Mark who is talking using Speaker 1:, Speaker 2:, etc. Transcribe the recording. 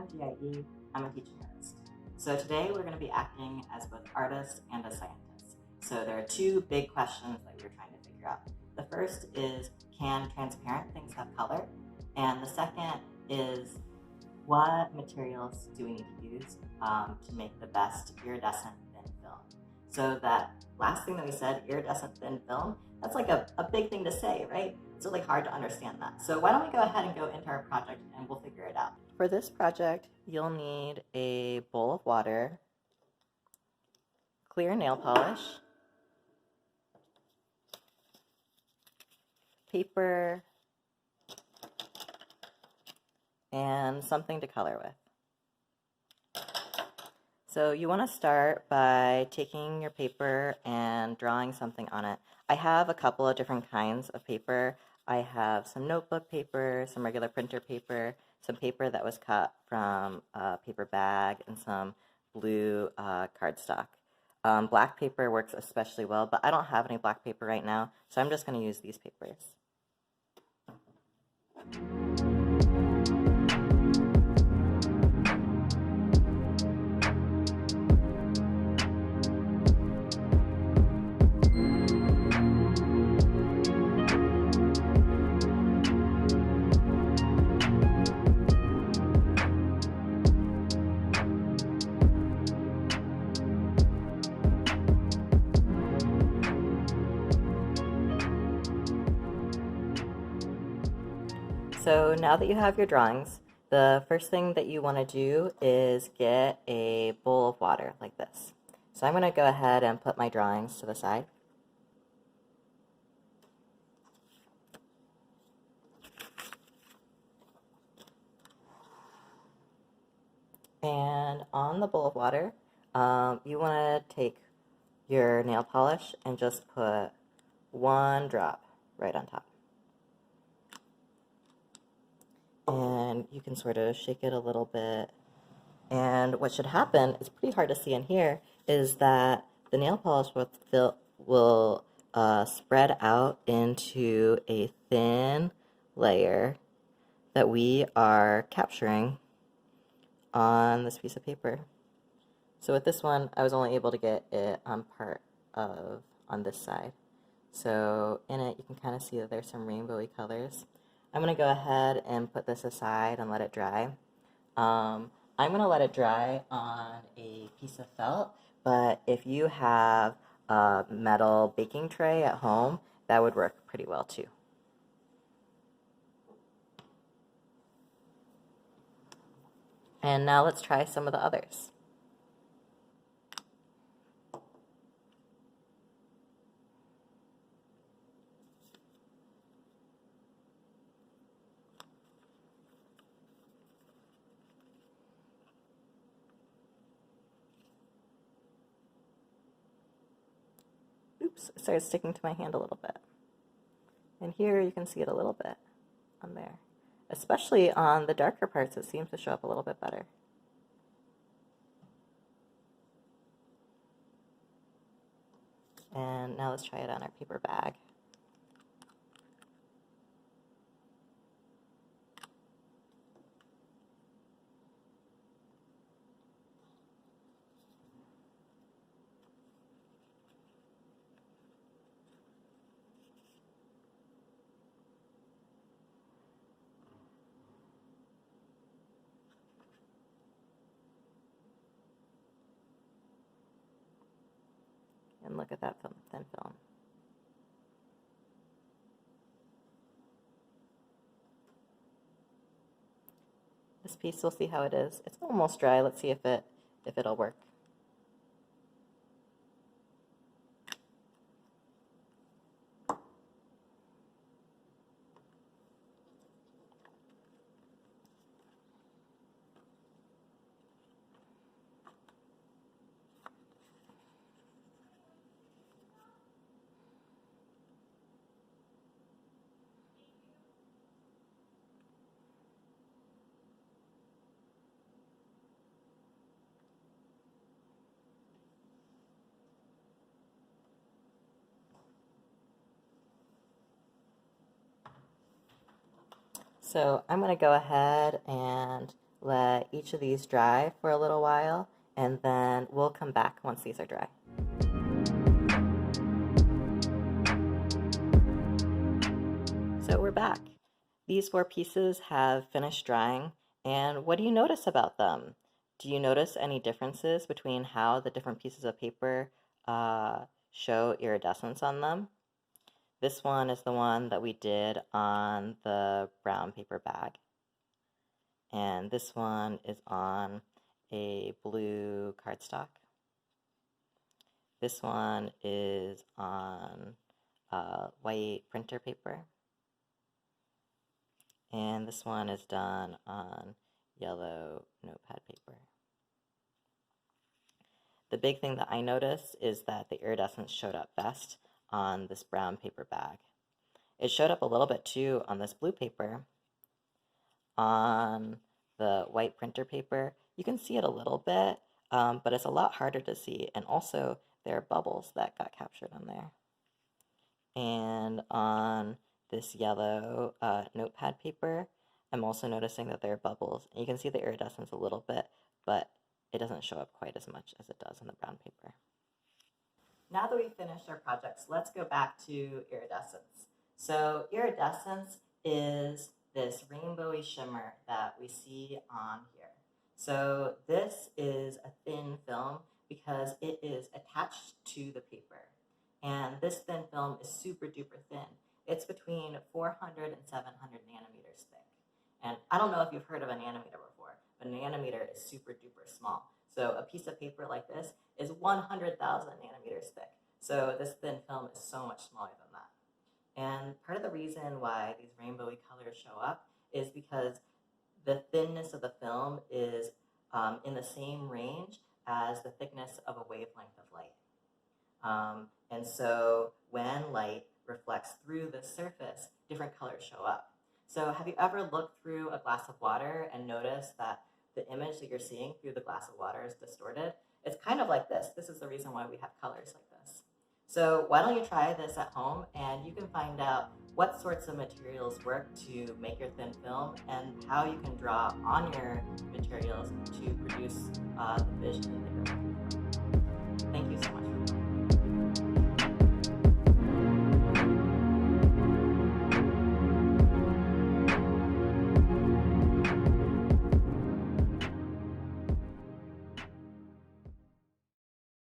Speaker 1: I'm Jiéyì. I'm a teaching artist. So today we're going to be acting as both artists and as scientists. So there are two big questions that we're trying to figure out. The first is, can transparent things have color? And the second is, what materials do we need to use to make the best iridescent thin film? So that last thing that we said, iridescent thin film, that's like a big thing to say, right? It's really hard to understand that. So why don't we go ahead and go into our project and we'll figure it out. For this project, you'll need a bowl of water, clear nail polish, paper, and something to color with. So you want to start by taking your paper and drawing something on it. I have a couple of different kinds of paper. I have some notebook paper, some regular printer paper, some paper that was cut from a paper bag, and some blue cardstock. Black paper works especially well, but I don't have any black paper right now, so I'm just going to use these papers. So now that you have your drawings, the first thing that you want to do is get a bowl of water like this. So I'm going to go ahead and put my drawings to the side. And on the bowl of water, you want to take your nail polish and just put one drop right on top. And you can sort of shake it a little bit. And what should happen, it's pretty hard to see in here, is that the nail polish will spread out into a thin layer that we are capturing on this piece of paper. So with this one, I was only able to get it on this side. So in it, you can kind of see that there's some rainbowy colors. I'm going to go ahead and put this aside and let it dry. I'm going to let it dry on a piece of felt, but if you have a metal baking tray at home, that would work pretty well too. And now let's try some of the others. Oops, it started sticking to my hand a little bit. And here you can see it a little bit on there. Especially on the darker parts, it seems to show up a little bit better. And now let's try it on our paper bag. And look at that thin film. This piece, we'll see how it is. It's almost dry. Let's see if it'll work. So I'm going to go ahead and let each of these dry for a little while, and then we'll come back once these are dry. So we're back. These 4 pieces have finished drying, and what do you notice about them? Do you notice any differences between how the different pieces of paper show iridescence on them? This one is the one that we did on the brown paper bag. And this one is on a blue cardstock. This one is on white printer paper. And this one is done on yellow notepad paper. The big thing that I noticed is that the iridescence showed up best on this brown paper bag. It showed up a little bit too on this blue paper. On the white printer paper, you can see it a little bit, but it's a lot harder to see, and also there are bubbles that got captured on there. And on this yellow notepad paper, I'm also noticing that there are bubbles. And you can see the iridescence a little bit, but it doesn't show up quite as much as it does on the brown paper. Now that we've finished our projects, let's go back to iridescence. So iridescence is this rainbowy shimmer that we see on here. So this is a thin film because it is attached to the paper. And this thin film is super duper thin. It's between 400 and 700 nanometers thick. And I don't know if you've heard of a nanometer before, but a nanometer is super duper small. So a piece of paper like this is 100,000 nanometers thick. So this thin film is so much smaller than that. And part of the reason why these rainbowy colors show up is because the thinness of the film is in the same range as the thickness of a wavelength of light. And so when light reflects through the surface, different colors show up. So have you ever looked through a glass of water and noticed that the image that you're seeing through the glass of water is distorted? It's kind of like this. This is the reason why we have colors like this. So why don't you try this at home, and you can find out what sorts of materials work to make your thin film and how you can draw on your materials to produce the vision that you're looking for. Thank you so much.